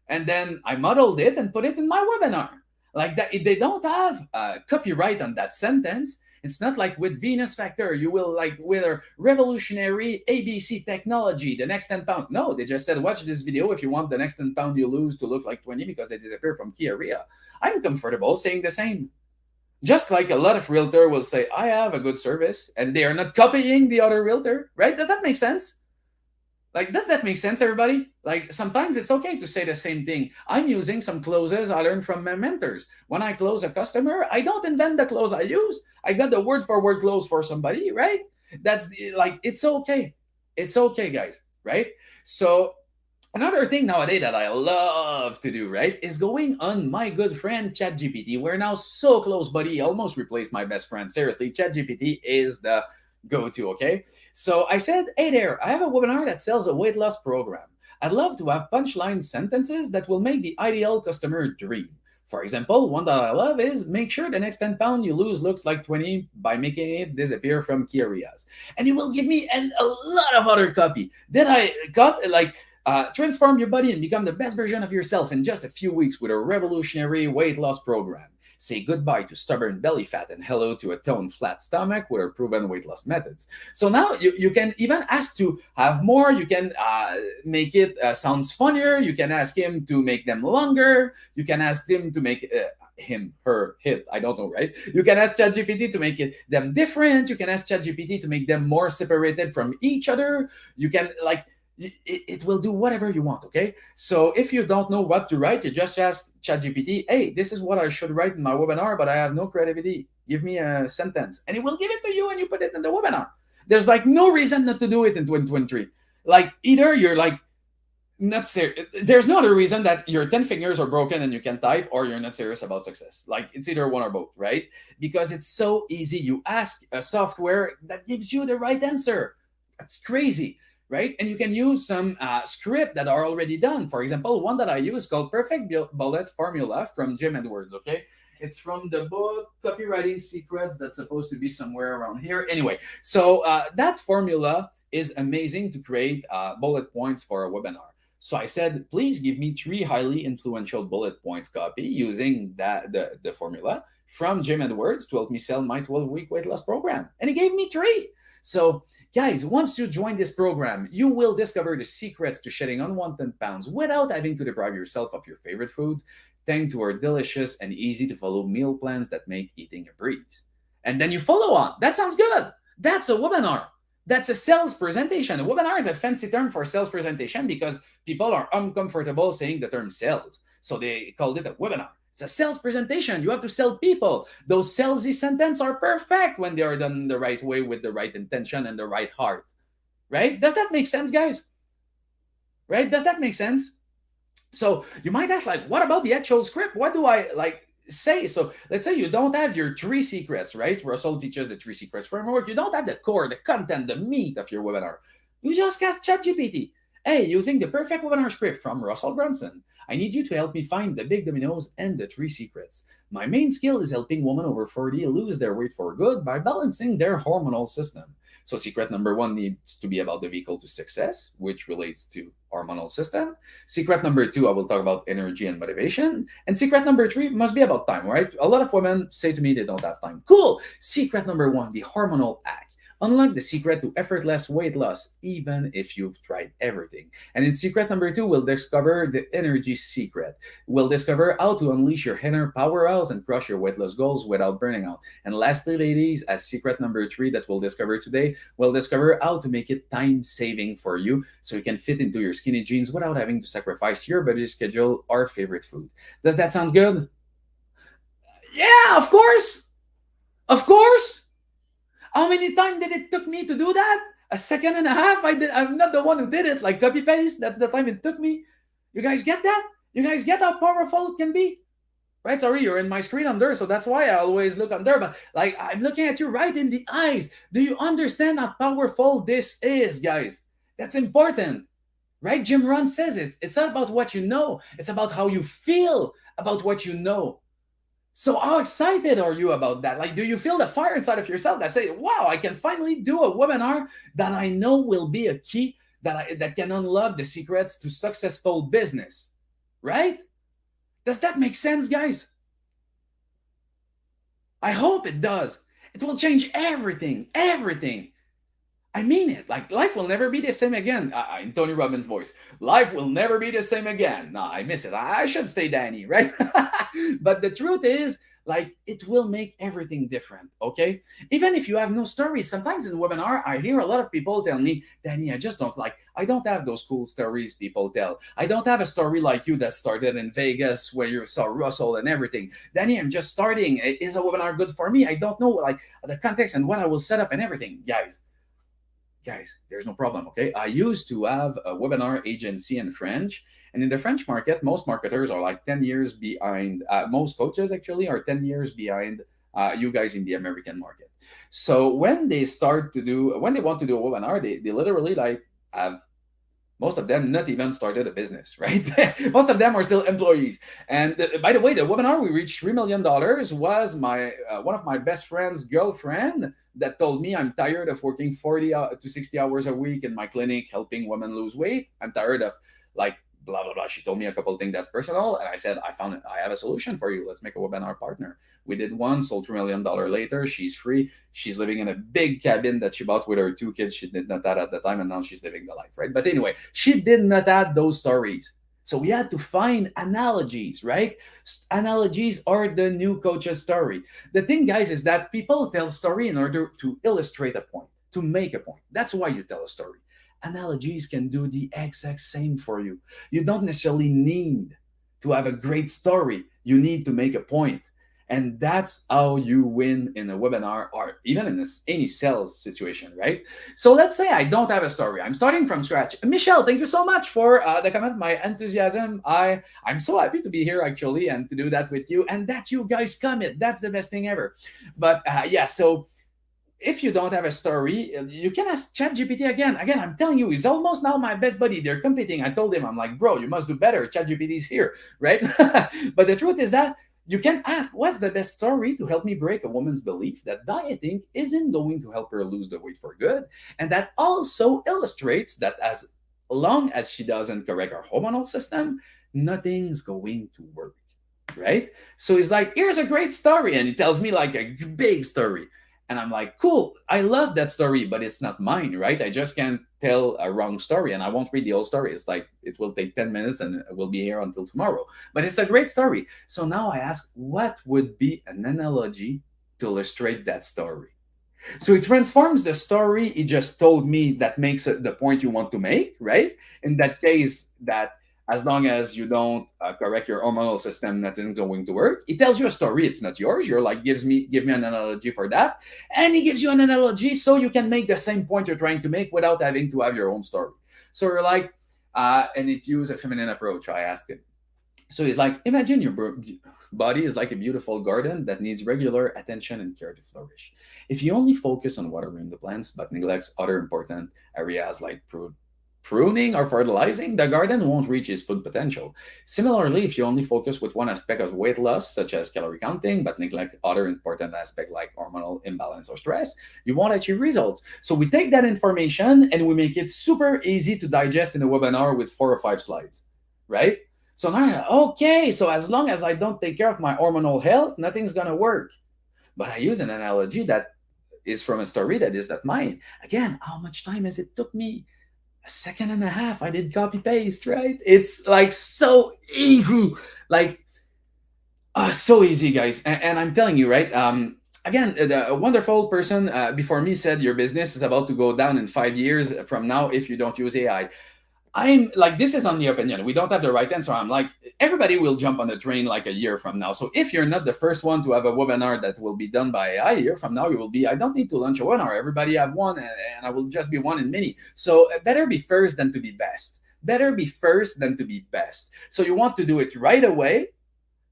And then I modeled it and put it in my webinar. Like that, they don't have copyright on that sentence. It's not like with Venus Factor, you will like with a revolutionary ABC technology, the next 10 pounds. No, they just said, watch this video if you want the next 10 pounds you lose to look like 20 because they disappear from key area. I'm comfortable saying the same. Just like a lot of realtor will say, I have a good service, and they are not copying the other realtor, right? Does that make sense? Like, does that make sense, everybody? Like, sometimes it's okay to say the same thing. I'm using some closes I learned from my mentors. When I close a customer, I don't invent the close I use. I got the word-for-word close for somebody, right? That's like, it's okay. It's okay, guys, right? So another thing nowadays that I love to do, right, is going on my good friend ChatGPT. We're now so close, buddy. He almost replaced my best friend. Seriously, ChatGPT is the go-to, okay? So I said, hey there, I have a webinar that sells a weight loss program. I'd love to have punchline sentences that will make the ideal customer dream. For example, one that I love is make sure the next 10 pounds you lose looks like 20 by making it disappear from key areas. And it will give me a lot of other copy. Then I got like transform your body and become the best version of yourself in just a few weeks with a revolutionary weight loss program. Say goodbye to stubborn belly fat and hello to a toned flat stomach with our proven weight loss methods. So now you can even ask to have more. You can make it sounds funnier. You can ask him to make them longer. You can ask him to make him, her, it, I don't know, right? You can ask ChatGPT to make it them different. You can ask ChatGPT to make them more separated from each other. You can like it will do whatever you want, okay? So if you don't know what to write, you just ask ChatGPT, hey, this is what I should write in my webinar, but I have no creativity. Give me a sentence. And it will give it to you and you put it in the webinar. There's like no reason not to do it in 2023. Like either you're like not serious. There's no other reason that your 10 fingers are broken and you can type, or you're not serious about success. Like it's either one or both, right? Because it's so easy. You ask a software that gives you the right answer. That's crazy. Right? And you can use some script that are already done. For example, one that I use called Perfect Bullet Formula from Jim Edwards, okay? It's from the book Copywriting Secrets that's supposed to be somewhere around here. Anyway, so that formula is amazing to create bullet points for a webinar. So I said, please give me 3 highly influential bullet points copy using the formula from Jim Edwards to help me sell my 12-week weight loss program. And he gave me 3. So, guys, once you join this program, you will discover the secrets to shedding unwanted pounds without having to deprive yourself of your favorite foods, thanks to our delicious and easy-to-follow meal plans that make eating a breeze. And then you follow on. That sounds good. That's a webinar. That's a sales presentation. A webinar is a fancy term for sales presentation because people are uncomfortable saying the term sales. So they called it a webinar. It's a sales presentation. You have to sell people. Those salesy sentences are perfect when they are done the right way with the right intention and the right heart. Right? Does that make sense, guys? Right? Does that make sense? So you might ask, like, what about the actual script? What do I like say? So let's say you don't have your 3 secrets, right? Russell teaches the 3 secrets framework. You don't have the core, the content, the meat of your webinar. You just ask ChatGPT. Hey, using the perfect webinar script from Russell Brunson, I need you to help me find the big dominoes and the 3 secrets. My main skill is helping women over 40 lose their weight for good by balancing their hormonal system. So secret number 1 needs to be about the vehicle to success, which relates to hormonal system. Secret number 2, I will talk about energy and motivation. And secret number 3 must be about time, right? A lot of women say to me they don't have time. Cool. Secret number 1, the hormonal hack. Unlock the secret to effortless weight loss, even if you've tried everything. And in secret number 2, we'll discover the energy secret. We'll discover how to unleash your inner powerhouse and crush your weight loss goals without burning out. And lastly, ladies, as secret number 3 that we'll discover today, we'll discover how to make it time-saving for you so you can fit into your skinny jeans without having to sacrifice your busy schedule or favorite food. Does that sound good? Yeah, of course. Of course. How many times did it took me to do that? 1.5 seconds. I'm not the one who did it. Like copy paste. That's the time it took me. You guys get that? You guys get how powerful it can be? Right? Sorry, you're in my screen under, so that's why I always look under. But like I'm looking at you right in the eyes. Do you understand how powerful this is, guys? That's important. Right? Jim Rohn says it. It's not about what you know. It's about how you feel about what you know. So how excited are you about that? Like, do you feel the fire inside of yourself that say, wow, I can finally do a webinar that I know will be a key that can unlock the secrets to successful business, right? Does that make sense, guys? I hope it does. It will change everything, everything. I mean it. Like, life will never be the same again. In Tony Robbins' voice, life will never be the same again. No, I miss it. I should stay Dany, right? But the truth is, like, it will make everything different, okay? Even if you have no stories, sometimes in webinar, I hear a lot of people tell me, Dany, I don't have those cool stories people tell. I don't have a story like you that started in Vegas where you saw Russell and everything. Dany, I'm just starting. Is a webinar good for me? I don't know, like, the context and what I will set up and everything. Guys, there's no problem, okay? I used to have a webinar agency in French, and in the French market, most marketers are like 10 years behind. Most coaches actually are 10 years behind you guys in the American market. So when they want to do a webinar, they literally like have Most of them not even started a business, right? Most of them are still employees. And by the way, the webinar we reached $3 million was my one of my best friend's girlfriend that told me I'm tired of working 40 to 60 hours a week in my clinic helping women lose weight. I'm tired of like blah blah blah. She told me a couple of things that's personal, and I said I found it. I have a solution for you. Let's make a webinar partner. We did one, sold $3 million later. She's free. She's living in a big cabin that she bought with her 2 kids. She did not that at the time, and now she's living the life, right? But anyway, she did not add those stories. So we had to find analogies, right? Analogies are the new coach's story. The thing, guys, is that people tell story in order to illustrate a point, to make a point. That's why you tell a story. Analogies can do the exact same for you. You don't necessarily need to have a great story. You need to make a point. And that's how you win in a webinar or even in any sales situation, right? So let's say I don't have a story. I'm starting from scratch. Michelle, thank you so much for the comment, my enthusiasm. I'm so happy to be here actually and to do that with you and that you guys commit. That's the best thing ever. But yeah, so if you don't have a story, you can ask ChatGPT again. Again, I'm telling you, he's almost now my best buddy. They're competing. I told him, I'm like, bro, you must do better. ChatGPT's here, right? But the truth is that you can ask, what's the best story to help me break a woman's belief that dieting isn't going to help her lose the weight for good? And that also illustrates that as long as she doesn't correct her hormonal system, nothing's going to work, right? So he's like, here's a great story. And he tells me like a big story. And I'm like, cool, I love that story, but it's not mine, right? I just can't tell a wrong story and I won't read the whole story. It's like, it will take 10 minutes and we'll be here until tomorrow. But it's a great story. So now I ask, what would be an analogy to illustrate that story? So he transforms the story he just told me that makes it the point you want to make, right? In that case, that as long as you don't correct your hormonal system, nothing's going to work. He tells you a story, it's not yours. You're like, give me an analogy for that. And he gives you an analogy so you can make the same point you're trying to make without having to have your own story. So you're like, and it used a feminine approach, I asked him. So he's like, imagine your body is like a beautiful garden that needs regular attention and care to flourish. If you only focus on watering the plants but neglects other important areas like pruning or fertilizing, the garden won't reach its full potential. Similarly, if you only focus with one aspect of weight loss, such as calorie counting, but neglect other important aspects like hormonal imbalance or stress, you won't achieve results. So we take that information and we make it super easy to digest in a webinar with 4 or 5 slides, right? So now, okay, so as long as I don't take care of my hormonal health, nothing's gonna work. But I use an analogy that is from a story that is not mine. Again, how much time has it took me? A second and a half. I did copy paste, right? It's like so easy, like so easy, guys. And I'm telling you, right? Again, a wonderful person before me said your business is about to go down in 5 years from now if you don't use AI. I'm like, this is only opinion. We don't have the right answer. I'm like, everybody will jump on the train like a year from now. So if you're not the first one to have a webinar that will be done by AI, a year from now, you will be, I don't need to launch a webinar. Everybody have one and I will just be one in many. So better be first than to be best. Better be first than to be best. So you want to do it right away,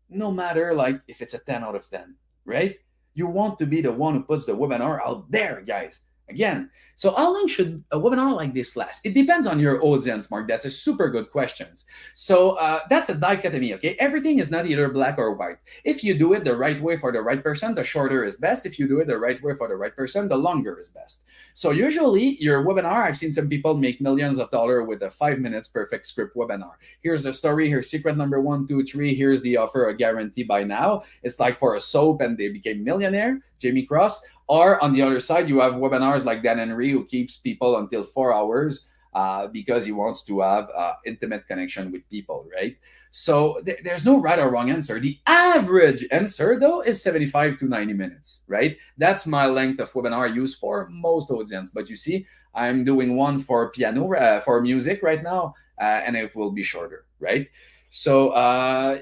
no matter like if it's a 10 out of 10, right? You want to be the one who puts the webinar out there, guys. Again, so how long should a webinar like this last? It depends on your audience, Mark. That's a super good question. So that's a dichotomy, okay? Everything is not either black or white. If you do it the right way for the right person, the shorter is best. If you do it the right way for the right person, the longer is best. So usually your webinar, I've seen some people make millions of dollars with a 5 minutes perfect script webinar. Here's the story. Here's secret number 1, 2, 3. Here's the offer, a guarantee by now. It's like for a soap and they became millionaire, Jamie Cross. Or on the other side, you have webinars like Dan Henry, who keeps people until 4 hours because he wants to have intimate connection with people, right? So there's no right or wrong answer. The average answer, though, is 75 to 90 minutes, right? That's my length of webinar used for most audience. But you see, I'm doing one for piano, for music right now, and it will be shorter, right? So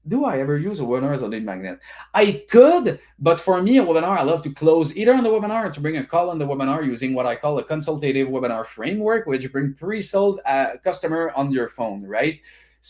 do I ever use a webinar as a lead magnet? I could, but for me, a webinar, I love to close either on the webinar or to bring a call on the webinar using what I call a consultative webinar framework, which bring pre-sold customer on your phone, right?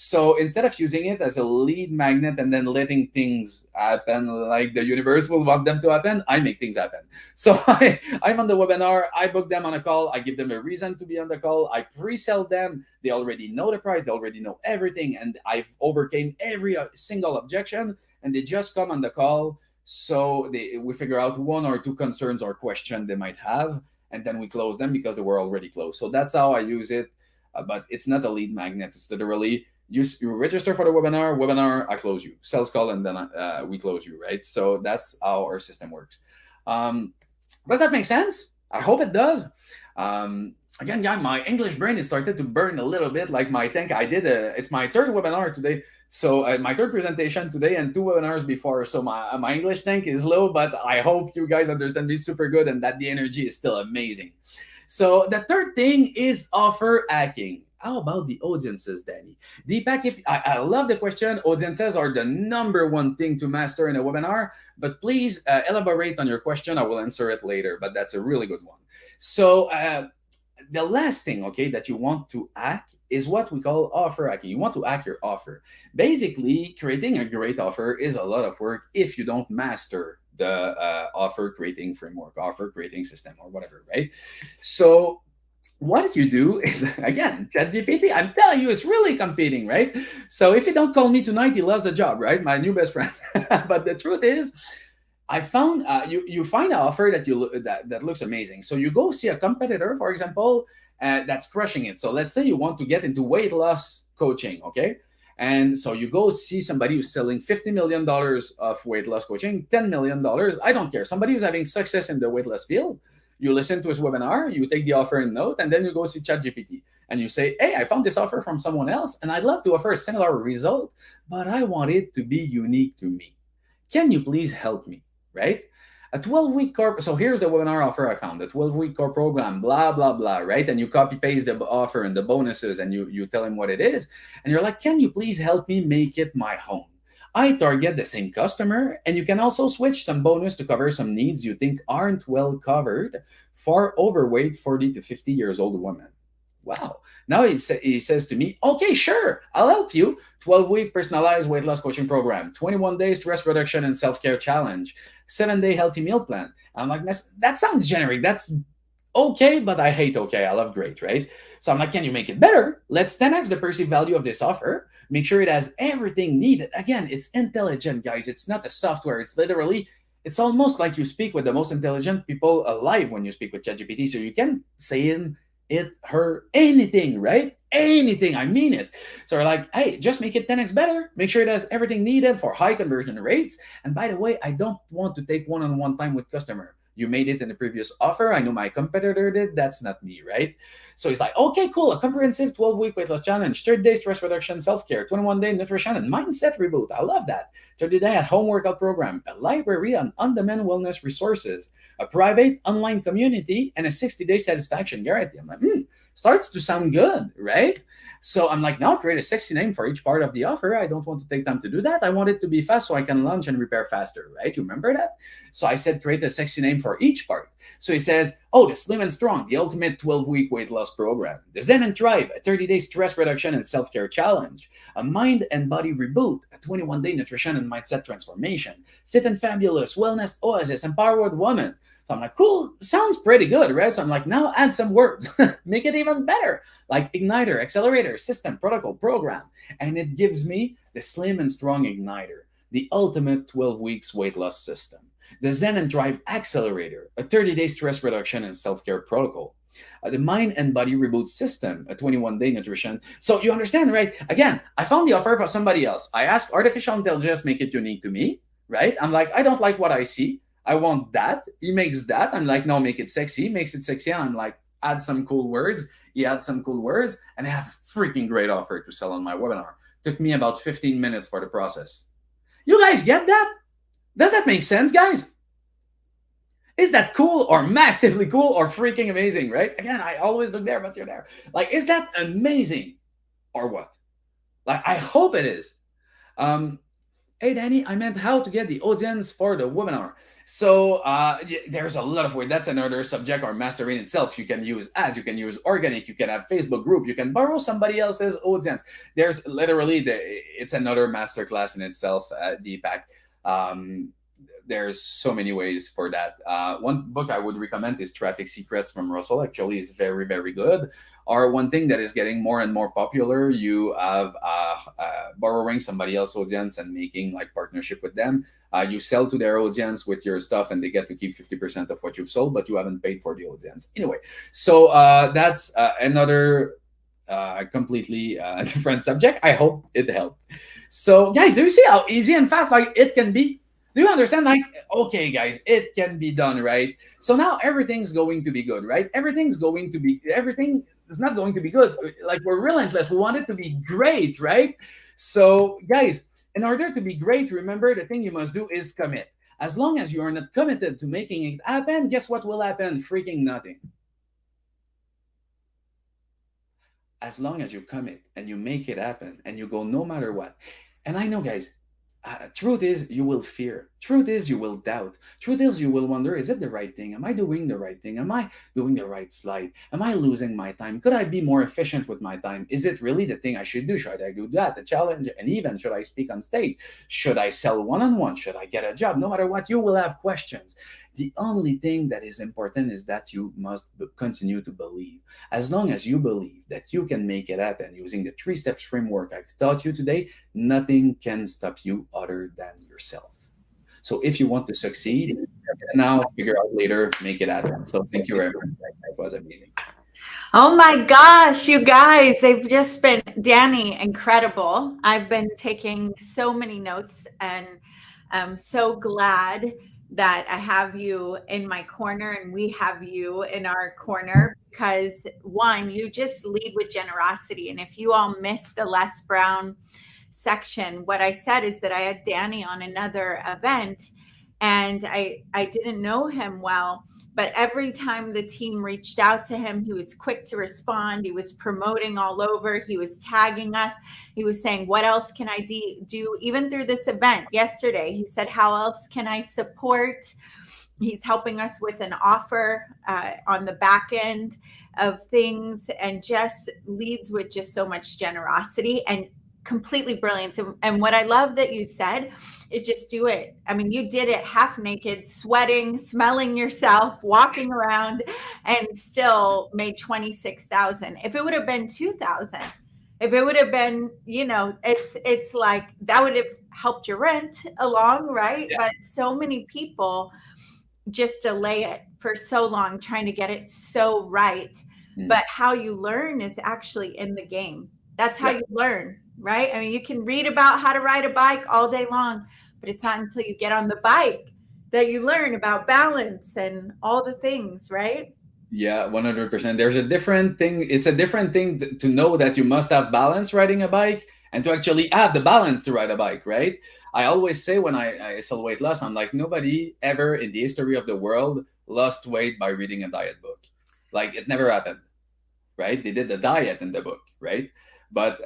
So instead of using it as a lead magnet and then letting things happen like the universe will want them to happen, I make things happen. So I'm on the webinar, I book them on a call, I give them a reason to be on the call, I pre-sell them, they already know the price, they already know everything, and I've overcame every single objection, and they just come on the call. So we figure out one or two concerns or questions they might have, and then we close them because they were already closed. So that's how I use it. But it's not a lead magnet. It's literally you register for the webinar, I close you. Sales call, and then we close you, right? So that's how our system works. Does that make sense? I hope it does. Again, guys, my English brain is started to burn a little bit. Like my tank, it's my third webinar today. So my third presentation today and 2 webinars before. So my English tank is low, but I hope you guys understand me super good and that the energy is still amazing. So the third thing is offer hacking. How about the audiences, Dany? Deepak, I love the question. Audiences are the #1 thing to master in a webinar, but please elaborate on your question. I will answer it later, but that's a really good one. So the last thing, okay, that you want to hack is what we call offer hacking. You want to hack your offer. Basically, creating a great offer is a lot of work if you don't master the offer creating framework, offer creating system, or whatever, right? So what you do is, again, ChatGPT, I'm telling you, it's really competing, right? So if you don't call me tonight, he lost the job, right? My new best friend. But the truth is, I found you find an offer that looks amazing. So you go see a competitor, for example, that's crushing it. So let's say you want to get into weight loss coaching, okay? And so you go see somebody who's selling $50 million of weight loss coaching, $10 million. I don't care. Somebody who's having success in the weight loss field. You listen to his webinar, you take the offer in note, and then you go see ChatGPT and you say, hey, I found this offer from someone else, and I'd love to offer a similar result, but I want it to be unique to me. Can you please help me, right? A 12-week core, so here's the webinar offer I found, a 12-week core program, blah, blah, blah, right? And you copy paste the offer and the bonuses, and you tell him what it is. And you're like, can you please help me make it my home? I target the same customer, and you can also switch some bonus to cover some needs you think aren't well covered for overweight 40 to 50 years old women. Wow. Now he says to me, okay, sure, I'll help you. 12-week personalized weight loss coaching program, 21 days stress reduction and self-care challenge, 7-day healthy meal plan. I'm like, that sounds generic. That's okay, but I hate okay. I love great, right? So I'm like, can you make it better? Let's 10x the perceived value of this offer. Make sure it has everything needed. Again, it's intelligent, guys. It's not a software. It's literally, it's almost like you speak with the most intelligent people alive when you speak with ChatGPT. So you can say it, her, anything, right? Anything. I mean it. So we're like, hey, just make it 10x better. Make sure it has everything needed for high conversion rates. And by the way, I don't want to take one-on-one time with customer. You made it in the previous offer. I know my competitor did. That's not me, right? So he's like, okay, cool. A comprehensive 12-week weight loss challenge, 30-day stress reduction, self-care, 21-day nutrition and mindset reboot. I love that. 30-day at-home workout program, a library on demand wellness resources, a private online community, and a 60-day satisfaction guarantee. I'm like, starts to sound good, right? So I'm like, now create a sexy name for each part of the offer. I don't want to take time to do that. I want it to be fast so I can launch and repair faster, right? You remember that? So I said, create a sexy name for each part. So he says, oh, the Slim and Strong, the ultimate 12-week weight loss program. The Zen and Thrive, a 30-day stress reduction and self-care challenge. A mind and body reboot, a 21-day nutrition and mindset transformation. Fit and Fabulous, Wellness Oasis, Empowered Woman. So I'm like, cool, sounds pretty good, right? So I'm like, now add some words, make it even better, like igniter, accelerator, system, protocol, program. And it gives me the Slim and Strong Igniter, the ultimate 12 weeks weight loss system, the Zen and Drive Accelerator, a 30-day stress reduction and self-care protocol, the Mind and Body Reboot System, a 21-day nutrition. So you understand, right? Again, I found the offer for somebody else. I asked artificial intelligence, make it unique to me, right? I'm like, I don't like what I see. I want that. He makes that. I'm like, no, make it sexy. He makes it sexy. And I'm like, add some cool words. He adds some cool words. And I have a freaking great offer to sell on my webinar. Took me about 15 minutes for the process. You guys get that? Does that make sense, guys? Is that cool or massively cool or freaking amazing, right? Again, I always look there, but you're there. Like, is that amazing or what? Like, I hope it is. Hey, Danny, I meant how to get the audience for the webinar. So there's a lot of ways. That's another subject or master in itself. You can use ads, you can use organic, you can have Facebook group, you can borrow somebody else's audience. There's literally it's another masterclass in itself, Deepak. Um, there's so many ways for that. One book I would recommend is Traffic Secrets from Russell. Actually, is very, very good. Or one thing that is getting more and more popular, you have borrowing somebody else's audience and making like partnership with them. You sell to their audience with your stuff, and they get to keep 50% of what you've sold, but you haven't paid for the audience. Anyway, so that's another completely different subject. I hope it helped. So, guys, do you see how easy and fast like it can be? Do you understand? Like, okay, guys, it can be done, right? So now everything's going to be good, right? Everything is not going to be good. Like, we're relentless. We want it to be great, right? So, guys, in order to be great, remember the thing you must do is commit. As long as you are not committed to making it happen, guess what will happen? Freaking nothing. As long as you commit and you make it happen and you go no matter what. And I know, guys, truth is you will fear. Truth is you will doubt. Truth is you will wonder, is it the right thing? Am I doing the right thing? Am I doing the right slide? Am I losing my time? Could I be more efficient with my time? Is it really the thing I should do? Should I do that? A challenge, an event? Should I speak on stage? Should I sell one-on-one? Should I get a job? No matter what, you will have questions. The only thing that is important is that you must continue to believe. As long as you believe that you can make it happen using the 3 steps framework I've taught you today, nothing can stop you other than yourself. So if you want to succeed, now, figure out later, make it happen. So thank you very much. That was amazing. Oh my gosh, you guys, they've just been, Dany, incredible. I've been taking so many notes, and I'm so glad that I have you in my corner and we have you in our corner, because one, you just lead with generosity. And if you all missed the Les Brown section, what I said is that I had Dany on another event, and I didn't know him well, but every time the team reached out to him, he was quick to respond. He was promoting all over. He was tagging us. He was saying, what else can I do? Even through this event yesterday, he said, how else can I support? He's helping us with an offer on the back end of things, and just leads with just so much generosity and completely brilliant. And what I love that you said is just do it. I mean, you did it half naked, sweating, smelling yourself, walking around, and still made 26,000. If it would have been 2,000, if it would have been, it's like that would have helped your rent along, right? Yeah. But so many people just delay it for so long, trying to get it so right. But how you learn is actually in the game. That's how you learn, right? I mean, you can read about how to ride a bike all day long, but it's not until you get on the bike that you learn about balance and all the things, right? Yeah, 100%. There's a different thing. It's a different thing to know that you must have balance riding a bike and to actually have the balance to ride a bike, right? I always say when I sell weight loss, I'm like, nobody ever in the history of the world lost weight by reading a diet book. Like, it never happened, right? They did the diet in the book, right? But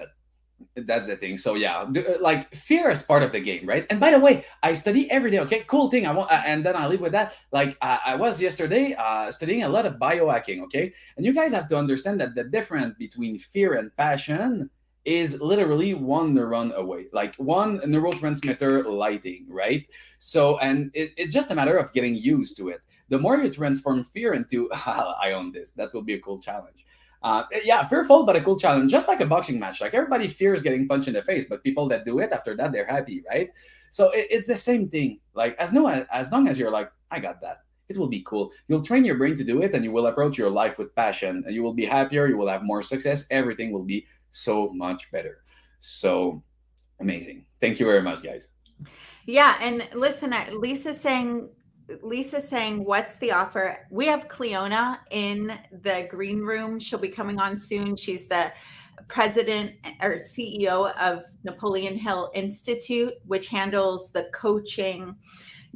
that's the thing. So yeah, like fear is part of the game, right? And by the way, I study every day. Okay, cool thing. I want, and then I leave with that. Like I was yesterday studying a lot of biohacking. Okay, and you guys have to understand that the difference between fear and passion is literally one neuron away, like one neurotransmitter lighting, right? So, and it's just a matter of getting used to it. The more you transform fear into, I own this, that will be a cool challenge. Yeah, fearful, but a cool challenge, just like a boxing match. Like everybody fears getting punched in the face, but people that do it after that, they're happy, right? So it's the same thing. Like as long as you're like, I got that, it will be cool. You'll train your brain to do it, and you will approach your life with passion, and you will be happier. You will have more success. Everything will be so much better. So amazing. Thank you very much, guys. Yeah, and listen, Lisa's saying, what's the offer? We have Cleona in the green room. She'll be coming on soon. She's the president or CEO of Napoleon Hill Institute, which handles the coaching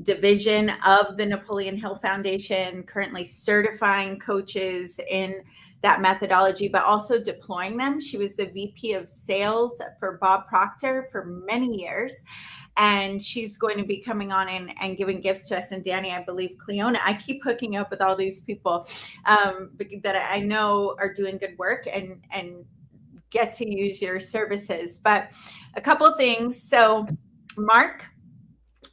division of the Napoleon Hill Foundation, currently certifying coaches in that methodology, but also deploying them. She was the VP of sales for Bob Proctor for many years. And she's going to be coming on and giving gifts to us. And Dany, I believe Cleona, I keep hooking up with all these people that I know are doing good work and get to use your services. But a couple things. So, Mark,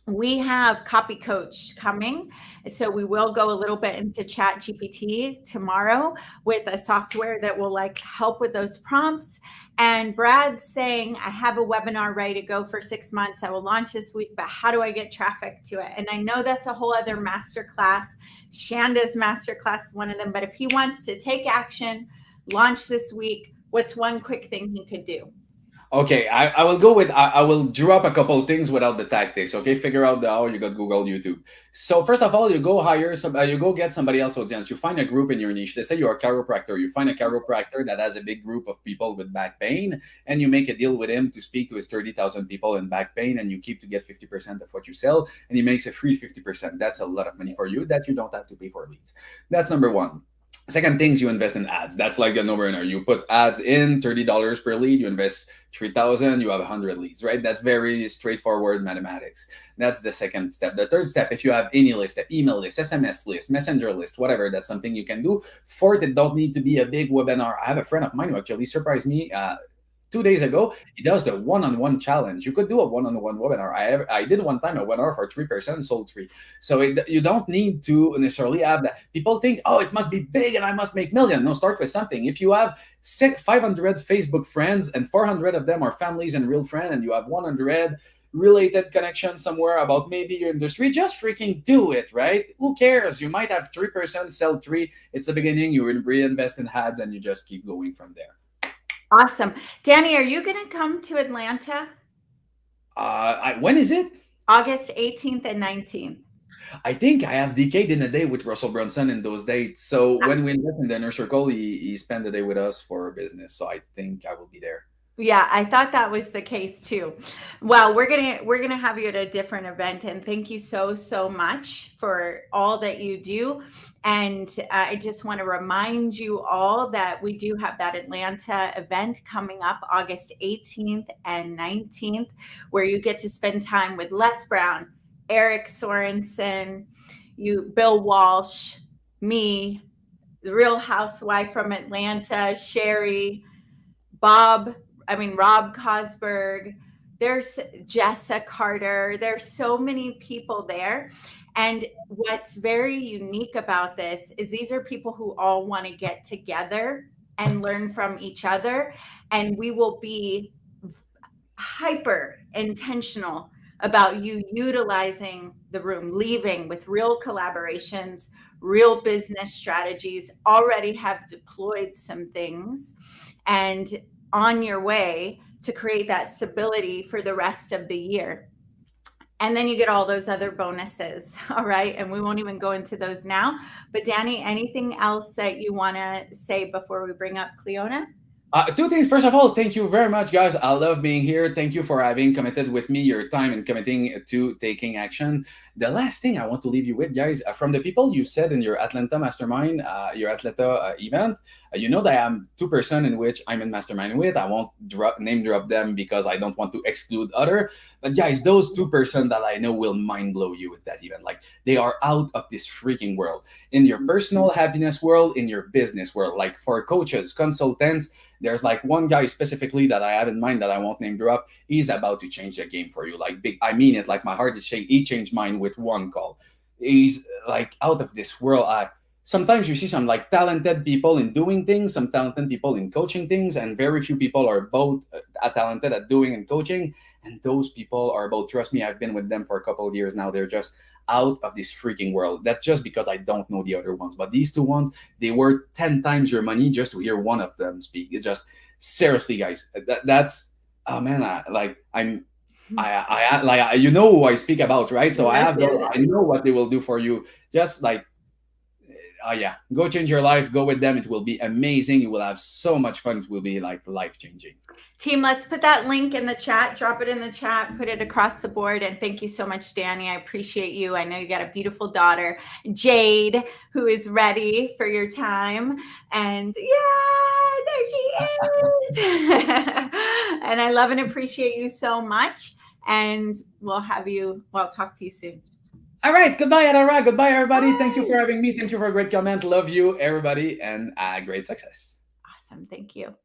we have Copy Coach coming. So we will go a little bit into Chat GPT tomorrow with a software that will like help with those prompts. And Brad's saying, I have a webinar ready to go for 6 months. I will launch this week, but how do I get traffic to it? And I know that's a whole other masterclass. Shanda's masterclass is one of them. But if he wants to take action, launch this week, what's one quick thing he could do? Okay, I will go with I will drop a couple things without the tactics. Okay, figure out the how. You got Google, YouTube. So first of all, you go hire some. You go get somebody else audience. You find a group in your niche. Let's say you're a chiropractor. You find a chiropractor that has a big group of people with back pain, and you make a deal with him to speak to his 30,000 people in back pain, and you keep to get 50% of what you sell, and he makes a free 50%. That's a lot of money for you that you don't have to pay for leads. That's number one. Second things, you invest in ads. That's like a no-brainer. You put ads in, $30 per lead. You invest 3,000. You have 100 leads, right? That's very straightforward mathematics. That's the second step. The third step, if you have any list, an email list, SMS list, messenger list, whatever, that's something you can do. Fourth, it don't need to be a big webinar. I have a friend of mine who actually surprised me 2 days ago. He does the one-on-one challenge. You could do a one-on-one webinar. I did one time a webinar for 3%, sold 3. So you don't need to necessarily have that. People think, oh, it must be big and I must make million. No, start with something. If you have 500 Facebook friends and 400 of them are families and real friends, and you have 100 related connections somewhere about maybe your industry, just freaking do it, right? Who cares? You might have 3%, sell 3. It's the beginning. You reinvest in ads and you just keep going from there. Awesome. Dany, are you going to come to Atlanta? When is it? August 18th and 19th. I think I have decade in a day with Russell Brunson in those dates. So when we invest in the inner circle, he spent the day with us for business. So I think I will be there. Yeah, I thought that was the case too. Well, we're gonna have you at a different event, and thank you so much for all that you do. And I just want to remind you all that we do have that Atlanta event coming up August 18th and 19th, where you get to spend time with Les Brown, Eric Sorensen, Bill Walsh, me, the Real Housewife from Atlanta, Sherry, Rob Cosberg, there's Jessa Carter. There's so many people there. And what's very unique about this is these are people who all want to get together and learn from each other. And we will be hyper intentional about you utilizing the room, leaving with real collaborations, real business strategies, already have deployed some things, and on your way to create that stability for the rest of the year. And then you get all those other bonuses. All right. And we won't even go into those now. But Dany, anything else that you want to say before we bring up Cleona? 2 things. First of all, thank you very much, guys. I love being here. Thank you for having committed with me your time and committing to taking action. The last thing I want to leave you with, guys, from the people you said in your Atlanta mastermind, your Atlanta event, you know that I am 2% in which I'm in mastermind with. I won't name drop them because I don't want to exclude other. But guys, those 2% that I know will mind blow you with that event. Like, they are out of this freaking world. In your personal happiness world, in your business world, like for coaches, consultants, there's like one guy specifically that I have in mind that I won't name drop. He's about to change the game for you. Like, big, I mean it. Like, my heart is shaking. He changed mine with one call. He's like out of this world. Sometimes you see some like talented people in doing things, some talented people in coaching things, and very few people are both talented at doing and coaching. And those people are both, trust me, I've been with them for a couple of years now. They're just out of this freaking world. That's just because I don't know the other ones. But these 2 ones, they were 10 times your money just to hear one of them speak. It's just, seriously, guys, that's, oh man, I you know who I speak about, right? So I know what they will do for you. Just like, oh yeah, go change your life. Go with them. It will be amazing. You will have so much fun. It will be like life changing. Team, let's put that link in the chat. Drop it in the chat. Put it across the board. And thank you so much, Dany. I appreciate you. I know you got a beautiful daughter, Jade, who is ready for your time. And yeah, there she is. And I love and appreciate you so much. And we'll talk to you soon. All right. Goodbye, Adora. Goodbye, everybody. Bye. Thank you for having me. Thank you for a great comment. Love you, everybody, and great success. Awesome. Thank you.